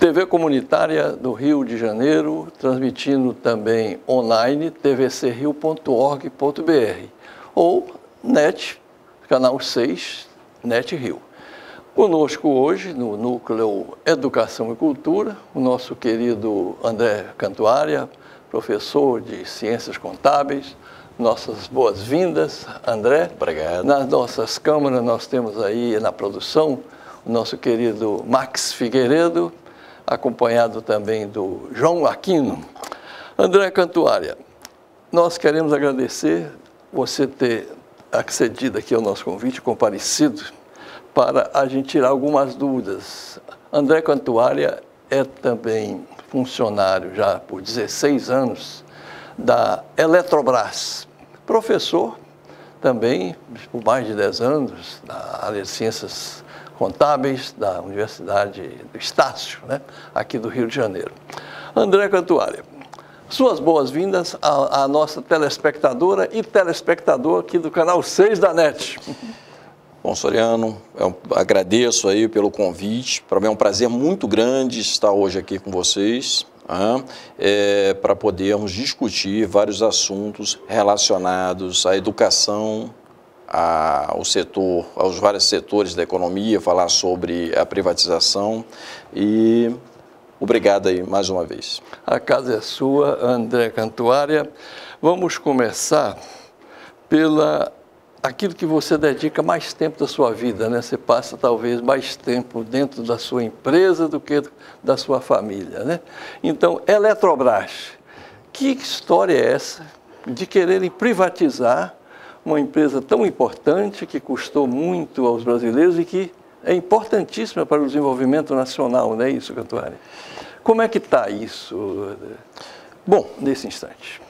TV Comunitária do Rio de Janeiro, transmitindo também online, tvcrio.org.br ou NET, canal 6, NET Rio. Conosco hoje, no Núcleo Educação e Cultura, o nosso querido André Cantuária, professor de Ciências Contábeis. Nossas boas-vindas, André. Obrigado. Nas nossas câmaras nós temos aí na produção o nosso querido Max Figueiredo, acompanhado também do João Aquino. André Cantuária, nós queremos agradecer você ter accedido aqui ao nosso convite, comparecido, para a gente tirar algumas dúvidas. André Cantuária é também funcionário já por 16 anos da Eletrobras, professor também por mais de 10 anos da área de Ciências Contábeis da Universidade do Estácio, né, aqui do Rio de Janeiro. André Cantuária, suas boas-vindas à nossa telespectadora e telespectador aqui do canal 6 da NET. Bom, Soriano, eu agradeço aí pelo convite. Para mim é um prazer muito grande estar hoje aqui com vocês, para podermos discutir vários assuntos relacionados à educação, ao setor, aos vários setores da economia, falar sobre a privatização e obrigado aí mais uma vez. A casa é sua, André Cantuária. Vamos começar pela aquilo que você dedica mais tempo da sua vida, né? Você passa talvez mais tempo dentro da sua empresa do que da sua família, né? Então, Eletrobras, que história é essa de quererem privatizar uma empresa tão importante que custou muito aos brasileiros e que é importantíssima para o desenvolvimento nacional, não é isso, Cantuária? Como é que está isso, bom, nesse instante?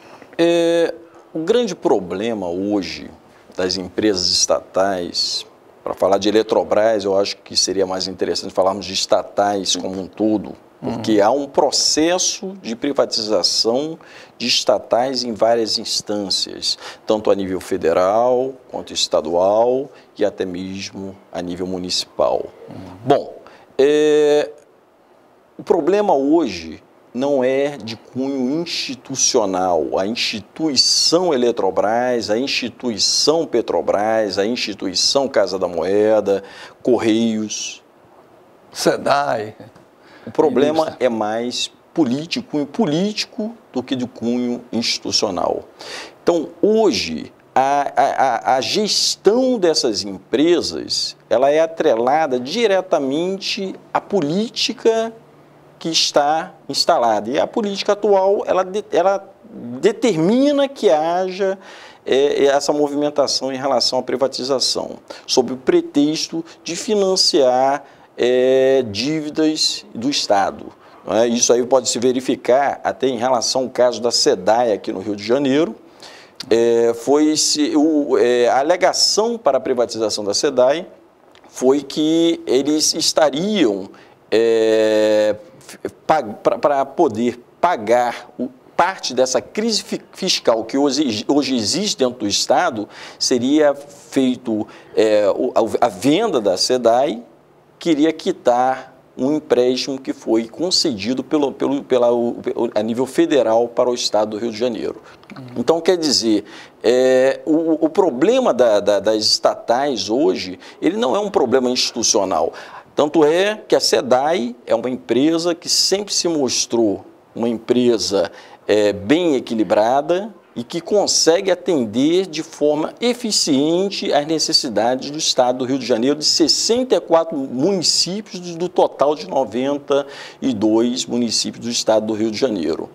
O grande problema hoje das empresas estatais, para falar de Eletrobras, eu acho que seria mais interessante falarmos de estatais como um todo, porque há um processo de privatização de estatais em várias instâncias, tanto a nível federal, quanto estadual e até mesmo a nível municipal. Bom, o problema hoje não é de cunho institucional. A instituição Eletrobras, a instituição Petrobras, a instituição Casa da Moeda, Correios, SEDAI. O problema é mais político do que de cunho institucional. Então, hoje, a gestão dessas empresas, ela é atrelada diretamente à política que está instalada. E a política atual, ela determina que haja essa movimentação em relação à privatização, sob o pretexto de financiar dívidas do Estado. Não é? Isso aí pode se verificar até em relação ao caso da SEDAI aqui no Rio de Janeiro. A alegação para a privatização da SEDAI foi que eles estariam para poder pagar parte dessa crise fiscal que hoje existe dentro do Estado, seria feito a venda da SEDAI, que iria quitar um empréstimo que foi concedido a nível federal para o Estado do Rio de Janeiro. Então, quer dizer, o problema das estatais hoje, ele não é um problema institucional. Tanto é que a SEDAI é uma empresa que sempre se mostrou uma empresa bem equilibrada e que consegue atender de forma eficiente às necessidades do Estado do Rio de Janeiro, de 64 municípios do total de 92 municípios do Estado do Rio de Janeiro.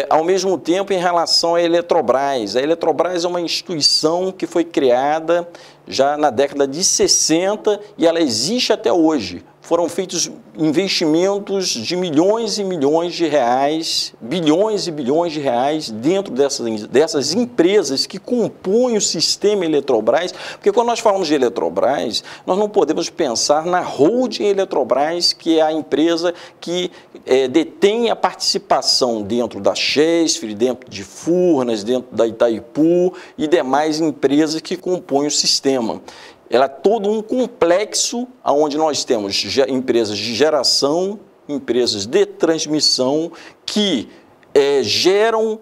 Ao mesmo tempo, em relação à Eletrobras, a Eletrobras é uma instituição que foi criada já na década de 60 e ela existe até hoje. Foram feitos investimentos de milhões e milhões de reais, bilhões e bilhões de reais dentro dessas empresas que compõem o sistema Eletrobras, porque quando nós falamos de Eletrobras, nós não podemos pensar na holding Eletrobras, que é a empresa que detém a participação dentro da Chesf, dentro de Furnas, dentro da Itaipu e demais empresas que compõem o sistema. Ela é todo um complexo onde nós temos empresas de geração, empresas de transmissão que geram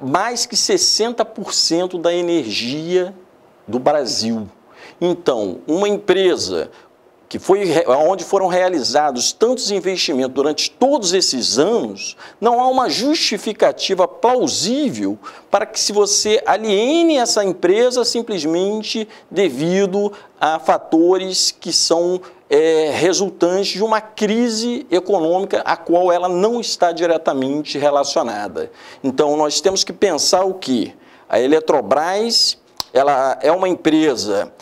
mais que 60% da energia do Brasil. Então, uma empresa onde foram realizados tantos investimentos durante todos esses anos, não há uma justificativa plausível para que se você aliene essa empresa simplesmente devido a fatores que são resultantes de uma crise econômica a qual ela não está diretamente relacionada. Então, nós temos que pensar o quê? A Eletrobras, ela é uma empresa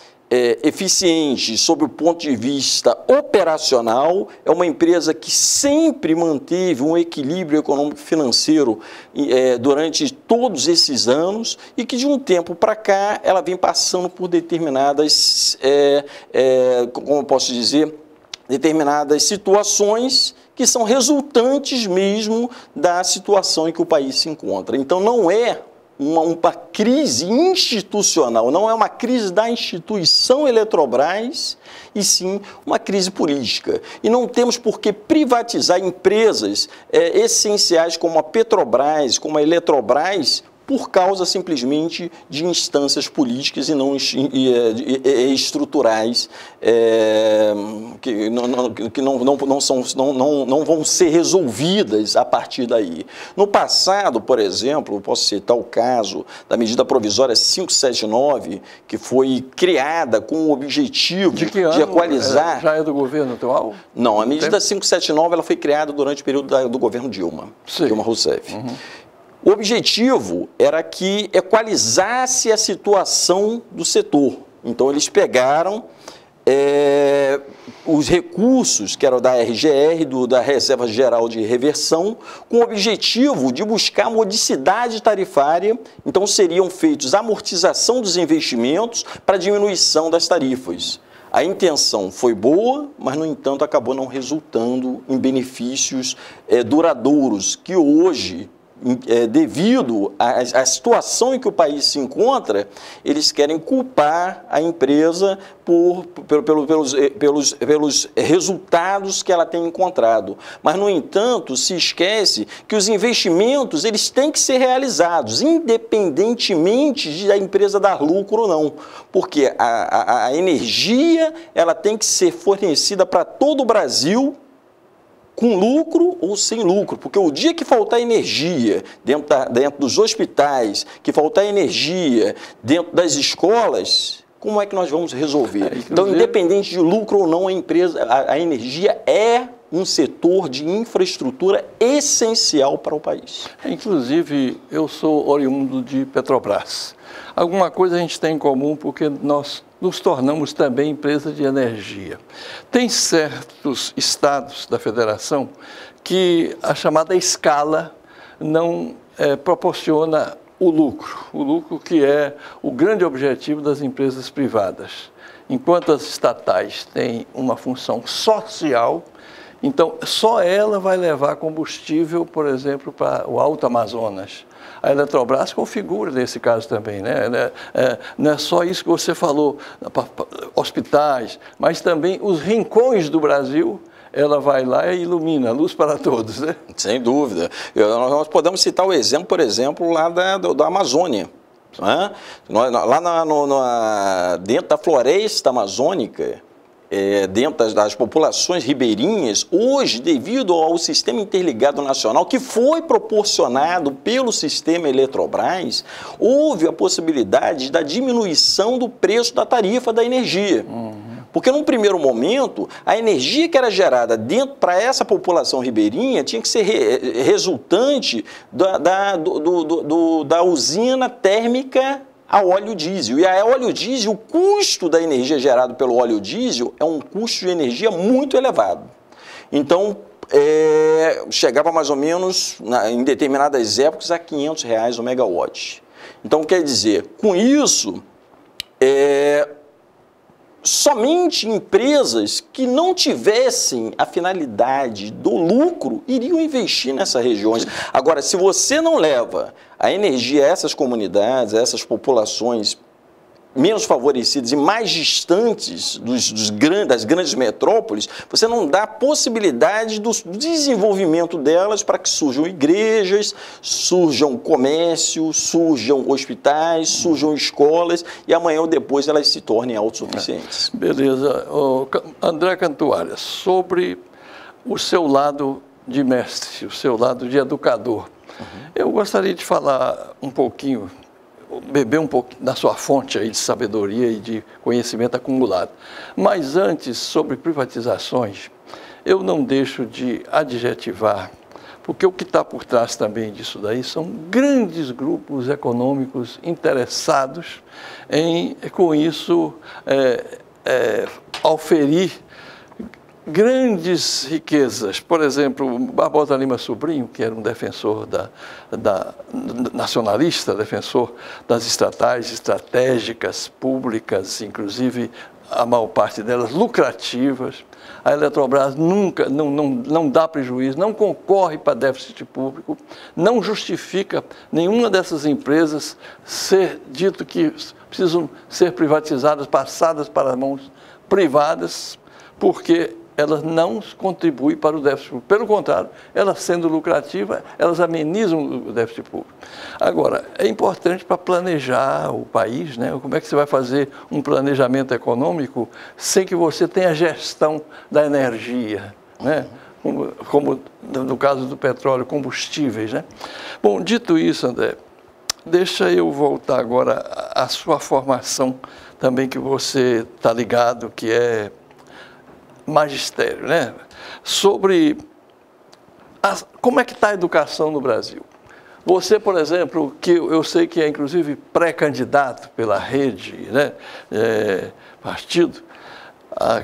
eficiente sob o ponto de vista operacional, é uma empresa que sempre manteve um equilíbrio econômico-financeiro durante todos esses anos e que de um tempo para cá ela vem passando por determinadas, como eu posso dizer, determinadas situações que são resultantes mesmo da situação em que o país se encontra. Então não é uma crise institucional, não é uma crise da instituição Eletrobras, e sim uma crise política. E não temos por que privatizar empresas essenciais como a Petrobras, como a Eletrobras, por causa simplesmente de instâncias políticas e não estruturais que não vão ser resolvidas a partir daí. No passado, por exemplo, posso citar o caso da medida provisória 579, que foi criada com o objetivo de equalizar... Já é do governo atual? Não, a medida 579 ela foi criada durante o período do governo Dilma, Dilma Rousseff. Uhum. O objetivo era que equalizasse a situação do setor. Então, eles pegaram os recursos, que eram da RGR, da Reserva Geral de Reversão, com o objetivo de buscar modicidade tarifária. Então, seriam feitos amortização dos investimentos para diminuição das tarifas. A intenção foi boa, mas, no entanto, acabou não resultando em benefícios duradouros, que hoje... devido à situação em que o país se encontra, eles querem culpar a empresa pelos resultados que ela tem encontrado. Mas, no entanto, se esquece que os investimentos eles têm que ser realizados, independentemente da empresa dar lucro ou não. Porque a energia ela tem que ser fornecida para todo o Brasil, com lucro ou sem lucro, porque o dia que faltar energia dentro dos hospitais, que faltar energia dentro das escolas, como é que nós vamos resolver? Então, independente de lucro ou não, a energia é um setor de infraestrutura essencial para o país. Inclusive, eu sou oriundo de Petrobras. Alguma coisa a gente tem em comum, porque nós nos tornamos também empresa de energia. Tem certos estados da federação que a chamada escala não proporciona o lucro que é o grande objetivo das empresas privadas. Enquanto as estatais têm uma função social, então só ela vai levar combustível, por exemplo, para o Alto Amazonas. A Eletrobras configura nesse caso também, né? Não é só isso que você falou, hospitais, mas também os rincões do Brasil, ela vai lá e ilumina, luz para todos, né? Sem dúvida. Nós podemos citar o exemplo, por exemplo, lá da Amazônia. Né? Lá dentro da floresta amazônica, dentro das populações ribeirinhas, hoje, devido ao Sistema Interligado Nacional, que foi proporcionado pelo sistema Eletrobras, houve a possibilidade da diminuição do preço da tarifa da energia. Porque, num primeiro momento, a energia que era gerada para essa população ribeirinha tinha que ser resultante da usina térmica a óleo diesel. E a óleo diesel, o custo da energia gerada pelo óleo diesel é um custo de energia muito elevado. Então, chegava mais ou menos, em determinadas épocas, a R$500 o megawatt. Então, quer dizer, com isso, somente empresas que não tivessem a finalidade do lucro iriam investir nessas regiões. Agora, se você não leva a energia a essas comunidades, a essas populações menos favorecidas e mais distantes das grandes metrópoles, você não dá possibilidade do desenvolvimento delas para que surjam igrejas, surjam comércios, surjam hospitais, surjam escolas e amanhã ou depois elas se tornem autossuficientes. Beleza. André Cantuária, sobre o seu lado de mestre, o seu lado de educador, eu gostaria de falar um pouquinho, beber um pouco da sua fonte aí de sabedoria e de conhecimento acumulado. Mas antes, sobre privatizações, eu não deixo de adjetivar, porque o que está por trás também disso daí são grandes grupos econômicos interessados em, com isso, oferir grandes riquezas. Por exemplo, Barbosa Lima Sobrinho, que era um defensor nacionalista, defensor das estatais estratégicas, públicas, inclusive a maior parte delas lucrativas. A Eletrobras nunca, não dá prejuízo, não concorre para déficit público, não justifica nenhuma dessas empresas ser dito que precisam ser privatizadas, passadas para mãos privadas, porque elas não contribuem para o déficit público. Pelo contrário, elas sendo lucrativas, elas amenizam o déficit público. Agora, é importante para planejar o país, né? Como é que você vai fazer um planejamento econômico sem que você tenha gestão da energia, né? Como no caso do petróleo, combustíveis, né? Bom, dito isso, André, deixa eu voltar agora à sua formação também, que você está ligado, que é magistério, né? Sobre como é que está a educação no Brasil. Você, por exemplo, que eu sei que é inclusive pré-candidato pela rede, né? Partido,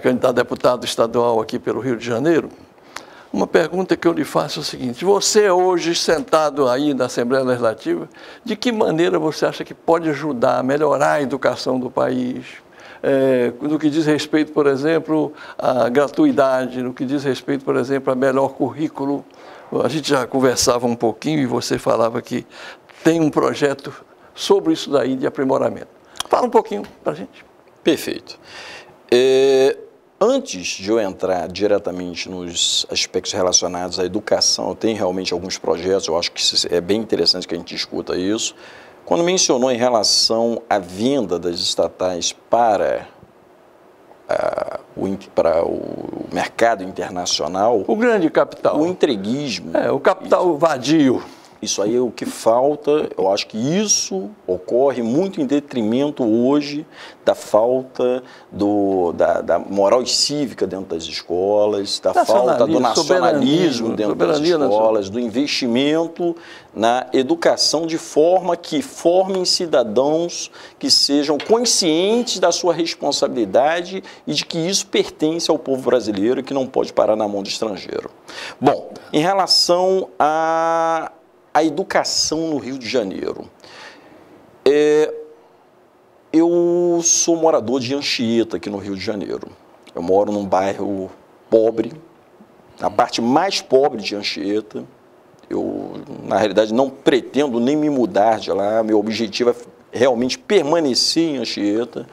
candidato a deputado estadual aqui pelo Rio de Janeiro, uma pergunta que eu lhe faço é o seguinte: você hoje sentado aí na Assembleia Legislativa, de que maneira você acha que pode ajudar a melhorar a educação do país? No que diz respeito, por exemplo, à gratuidade, no que diz respeito, por exemplo, a melhor currículo. A gente já conversava um pouquinho e você falava que tem um projeto sobre isso daí de aprimoramento. Fala um pouquinho para a gente. Perfeito. Antes de eu entrar diretamente nos aspectos relacionados à educação, eu tenho realmente alguns projetos, eu acho que é bem interessante que a gente discuta isso. Quando mencionou em relação à venda das estatais para o mercado internacional... O grande capital. O entreguismo. O capital vadio. Isso aí é o que falta. Eu acho que isso ocorre muito em detrimento hoje da falta da moral cívica dentro das escolas, da falta do nacionalismo dentro das escolas, do investimento na educação de forma que formem cidadãos que sejam conscientes da sua responsabilidade e de que isso pertence ao povo brasileiro e que não pode parar na mão do estrangeiro. Bom, em relação a educação no Rio de Janeiro. Eu sou morador de Anchieta, aqui no Rio de Janeiro. Eu moro num bairro pobre, na parte mais pobre de Anchieta. Eu, na realidade, não pretendo nem me mudar de lá. Meu objetivo é realmente permanecer em Anchieta.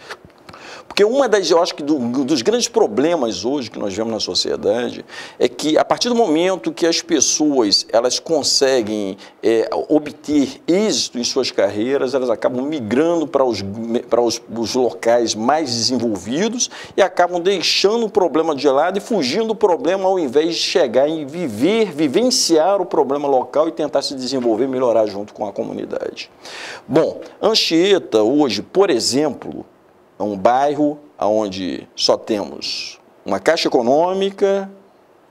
Porque eu acho que dos grandes problemas hoje que nós vemos na sociedade é que, a partir do momento que as pessoas elas conseguem obter êxito em suas carreiras, elas acabam migrando para os locais mais desenvolvidos e acabam deixando o problema de lado e fugindo do problema, ao invés de chegar e vivenciar o problema local e tentar se desenvolver e melhorar junto com a comunidade. Bom, Anchieta hoje, por exemplo, é um bairro onde só temos uma Caixa Econômica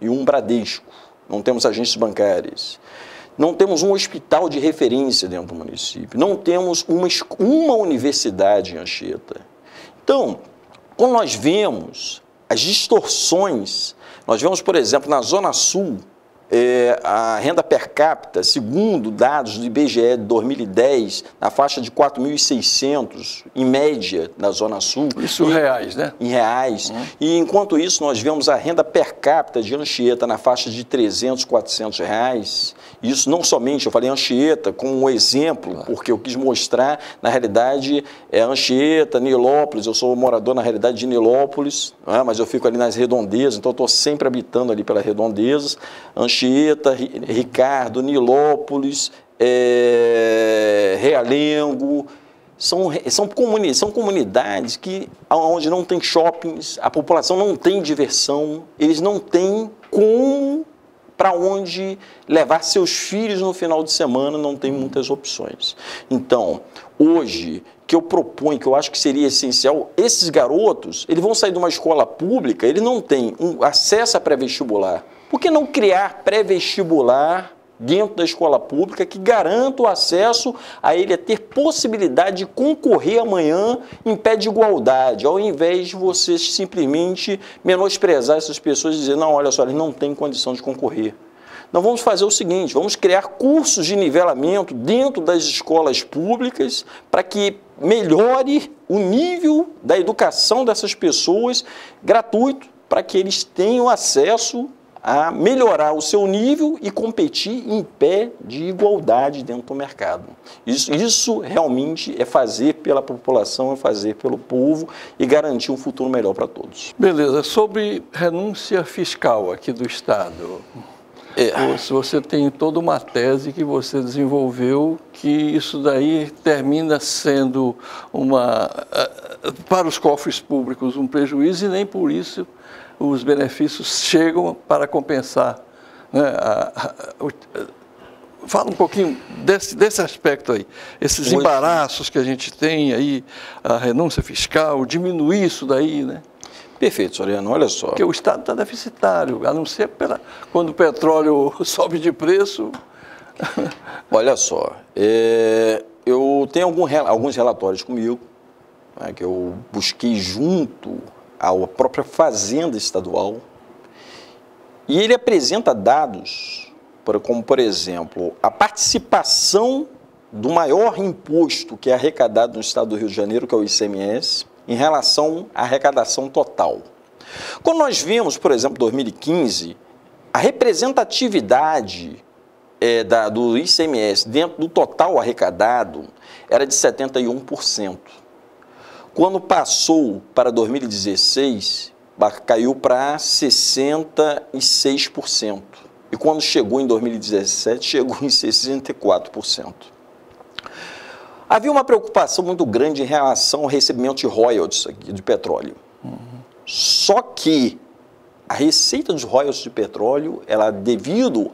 e um Bradesco. Não temos agências bancárias. Não temos um hospital de referência dentro do município. Não temos uma universidade em Anchieta. Então, quando nós vemos as distorções, nós vemos, por exemplo, na Zona Sul, a renda per capita, segundo dados do IBGE de 2010, na faixa de 4.600, em média, na Zona Sul. Isso em reais, né? Em reais. E enquanto isso, nós vemos a renda per capita de Anchieta na faixa de 300, 400 reais. Isso não somente, eu falei Anchieta como um exemplo, porque eu quis mostrar, na realidade, Anchieta, Nilópolis, eu sou morador, na realidade, de Nilópolis, mas eu fico ali nas redondezas, então eu estou sempre habitando ali pelas redondezas. Anchieta, Ricardo, Nilópolis, Realengo, são comunidades onde não tem shoppings, a população não tem diversão, eles não têm para onde levar seus filhos no final de semana, não tem muitas opções. Então, hoje, que eu proponho, que eu acho que seria essencial, esses garotos, eles vão sair de uma escola pública, eles não têm acesso a pré-vestibular. Por que não criar pré-vestibular dentro da escola pública que garanta o acesso a ele a ter possibilidade de concorrer amanhã em pé de igualdade, ao invés de você simplesmente menosprezar essas pessoas e dizer, não, olha só, eles não têm condição de concorrer. Nós vamos fazer o seguinte, vamos criar cursos de nivelamento dentro das escolas públicas para que melhore o nível da educação dessas pessoas gratuito, para que eles tenham acesso a melhorar o seu nível e competir em pé de igualdade dentro do mercado. Isso realmente é fazer pela população, é fazer pelo povo e garantir um futuro melhor para todos. Beleza. Sobre renúncia fiscal aqui do Estado, você tem toda uma tese que você desenvolveu que isso daí termina sendo para os cofres públicos um prejuízo e nem por isso os benefícios chegam para compensar, né? Fala um pouquinho desse aspecto aí, esses embaraços que a gente tem aí, a renúncia fiscal, diminuir isso daí, né? Perfeito, Soriano, olha só. Porque o Estado está deficitário, a não ser quando o petróleo sobe de preço. Olha só, eu tenho alguns relatórios comigo, né, que eu busquei junto à própria Fazenda Estadual, e ele apresenta dados, como, por exemplo, a participação do maior imposto que é arrecadado no estado do Rio de Janeiro, que é o ICMS, em relação à arrecadação total. Quando nós vemos, por exemplo, 2015, a representatividade do ICMS dentro do total arrecadado era de 71%. Quando passou para 2016, caiu para 66%. E quando chegou em 2017, chegou em 64%. Havia uma preocupação muito grande em relação ao recebimento de royalties de petróleo. Só que a receita dos royalties de petróleo, devido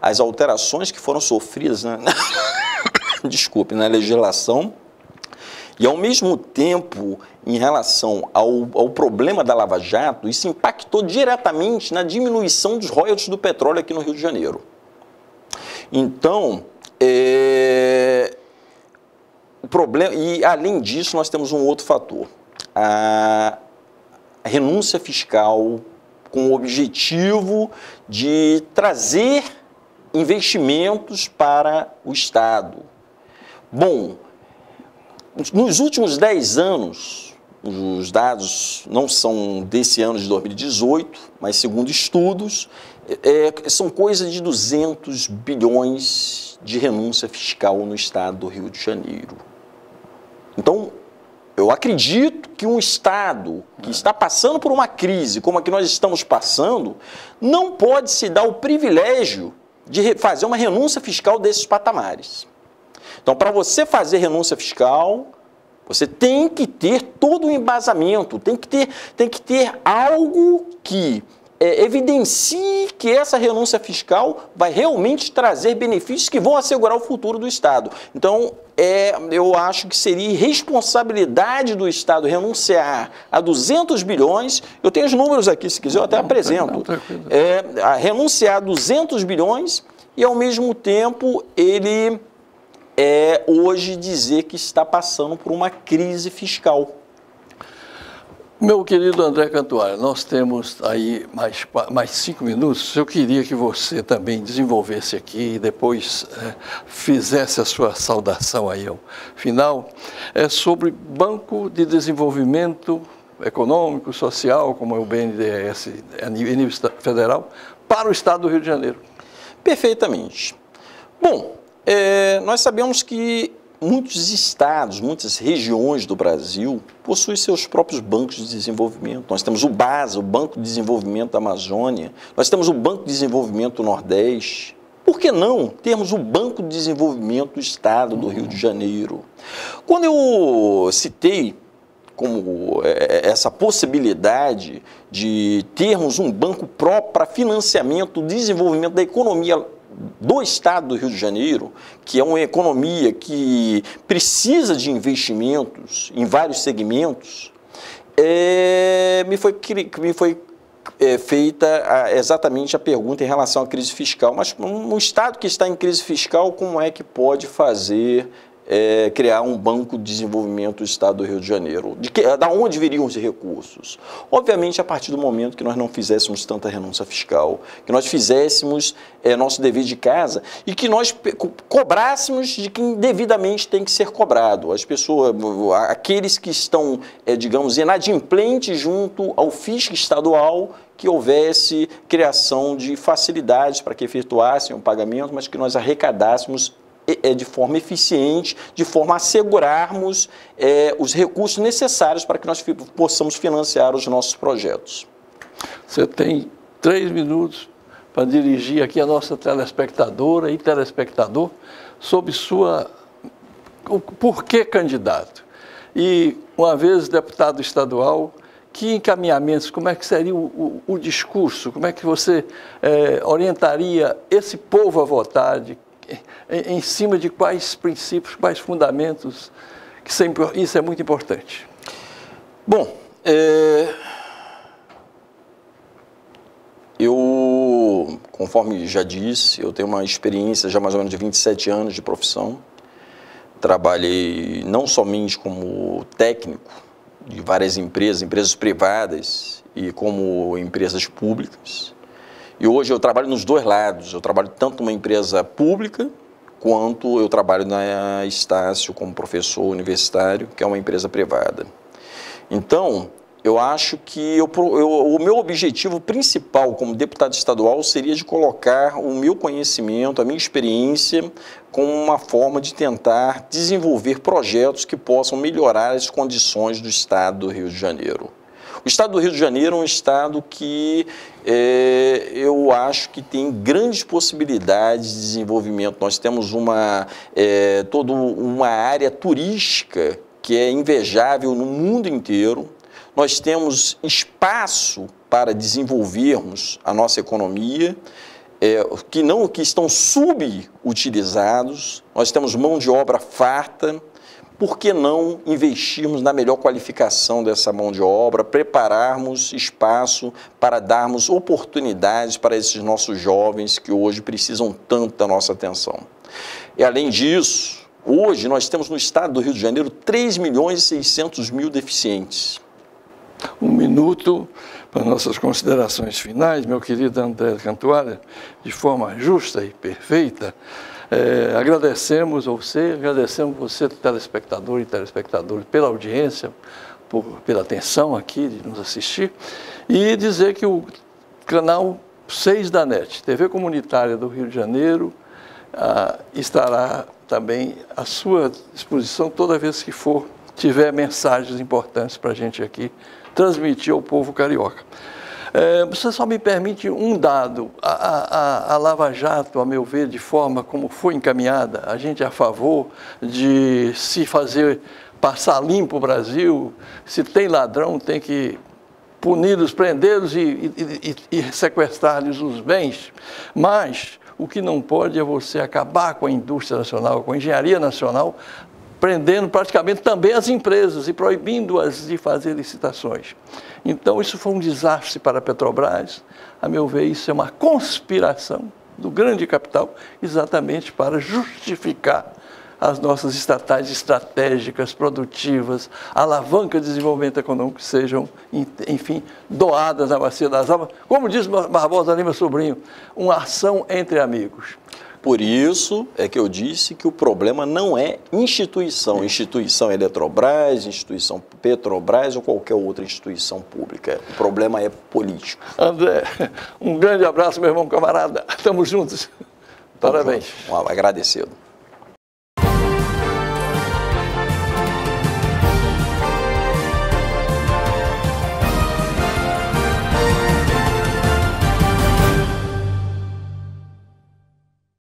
às alterações que foram sofridas na legislação, e ao mesmo tempo, em relação ao problema da Lava Jato, isso impactou diretamente na diminuição dos royalties do petróleo aqui no Rio de Janeiro. Então, o problema, e além disso, nós temos um outro fator, a renúncia fiscal com o objetivo de trazer investimentos para o Estado. Bom, nos últimos 10 anos, os dados não são desse ano de 2018, mas segundo estudos, são coisa de 200 bilhões de renúncia fiscal no estado do Rio de Janeiro. Então, eu acredito que um estado que está passando por uma crise como a que nós estamos passando, não pode se dar o privilégio de fazer uma renúncia fiscal desses patamares. Então, para você fazer renúncia fiscal, você tem que ter todo o embasamento, tem que ter algo que evidencie que essa renúncia fiscal vai realmente trazer benefícios que vão assegurar o futuro do Estado. Então, eu acho que seria irresponsabilidade do Estado renunciar a 200 bilhões, eu tenho os números aqui, se quiser eu até apresento, renunciar a 200 bilhões e, ao mesmo tempo, ele hoje dizer que está passando por uma crise fiscal. Meu querido André Cantuária, nós temos aí mais 5 minutos. Eu queria que você também desenvolvesse aqui e depois fizesse a sua saudação aí ao final. É sobre Banco de Desenvolvimento Econômico, Social, como é o BNDES a nível federal, para o Estado do Rio de Janeiro. Perfeitamente. Bom, nós sabemos que muitos estados, muitas regiões do Brasil possuem seus próprios bancos de desenvolvimento. Nós temos o BASA, o Banco de Desenvolvimento da Amazônia, nós temos o Banco de Desenvolvimento do Nordeste. Por que não termos o Banco de Desenvolvimento do Estado do Rio de Janeiro? Quando eu citei como essa possibilidade de termos um banco próprio para financiamento, desenvolvimento da economia do Estado do Rio de Janeiro, que é uma economia que precisa de investimentos em vários segmentos, me foi feita exatamente a pergunta em relação à crise fiscal. Mas um Estado que está em crise fiscal, como é que pode fazer criar um banco de desenvolvimento do Estado do Rio de Janeiro? Da onde viriam os recursos? Obviamente, a partir do momento que nós não fizéssemos tanta renúncia fiscal, que nós fizéssemos nosso dever de casa e que nós cobrássemos de quem devidamente tem que ser cobrado. As pessoas, aqueles que estão, digamos, inadimplentes junto ao fisco estadual, que houvesse criação de facilidades para que efetuassem o pagamento, mas que nós arrecadássemos de forma eficiente, de forma a assegurarmos os recursos necessários para que nós possamos financiar os nossos projetos. Você tem 3 minutos para dirigir aqui a nossa telespectadora e telespectador sobre o porquê candidato. E, uma vez deputado estadual, que encaminhamentos, como é que seria o discurso, como é que você orientaria esse povo a votar, em cima de quais princípios, quais fundamentos, que isso é muito importante. Bom, eu, conforme já disse, eu tenho uma experiência já mais ou menos de 27 anos de profissão. Trabalhei não somente como técnico de várias empresas privadas e como empresas públicas. E hoje eu trabalho nos dois lados. Eu trabalho tanto numa empresa pública, quanto eu trabalho na Estácio como professor universitário, que é uma empresa privada. Então, eu acho que o meu objetivo principal como deputado estadual seria de colocar o meu conhecimento, a minha experiência, como uma forma de tentar desenvolver projetos que possam melhorar as condições do Estado do Rio de Janeiro. O Estado do Rio de Janeiro é um estado que eu acho que tem grandes possibilidades de desenvolvimento. Nós temos toda uma área turística que é invejável no mundo inteiro. Nós temos espaço para desenvolvermos a nossa economia, que estão subutilizados. Nós temos mão de obra farta. Por que não investirmos na melhor qualificação dessa mão de obra, prepararmos espaço para darmos oportunidades para esses nossos jovens que hoje precisam tanto da nossa atenção? E, além disso, hoje nós temos no Estado do Rio de Janeiro 3.600.000 deficientes. 1 minuto para nossas considerações finais, meu querido André Cantuária, de forma justa e perfeita. Agradecemos você, telespectador e telespectadores, pela audiência, pela atenção aqui de nos assistir, e dizer que o canal 6 da NET, TV Comunitária do Rio de Janeiro, estará também à sua disposição toda vez que tiver mensagens importantes para a gente aqui transmitir ao povo carioca. Você só me permite um dado. A Lava Jato, a meu ver, de forma como foi encaminhada, a gente é a favor de se fazer passar limpo o Brasil. Se tem ladrão, tem que puni-los, prendê-los e sequestrar-lhes os bens. Mas o que não pode é você acabar com a indústria nacional, com a engenharia nacional, prendendo praticamente também as empresas e proibindo-as de fazer licitações. Então, isso foi um desastre para a Petrobras. A meu ver, isso é uma conspiração do grande capital, exatamente para justificar as nossas estatais estratégicas, produtivas, alavanca de desenvolvimento econômico sejam, enfim, doadas na bacia das almas. Como diz Barbosa Lima Sobrinho, uma ação entre amigos. Por isso é que eu disse que o problema não é instituição, instituição Eletrobras, instituição Petrobras ou qualquer outra instituição pública. O problema é político. André, um grande abraço, meu irmão camarada. Estamos juntos. Parabéns. Agradecido.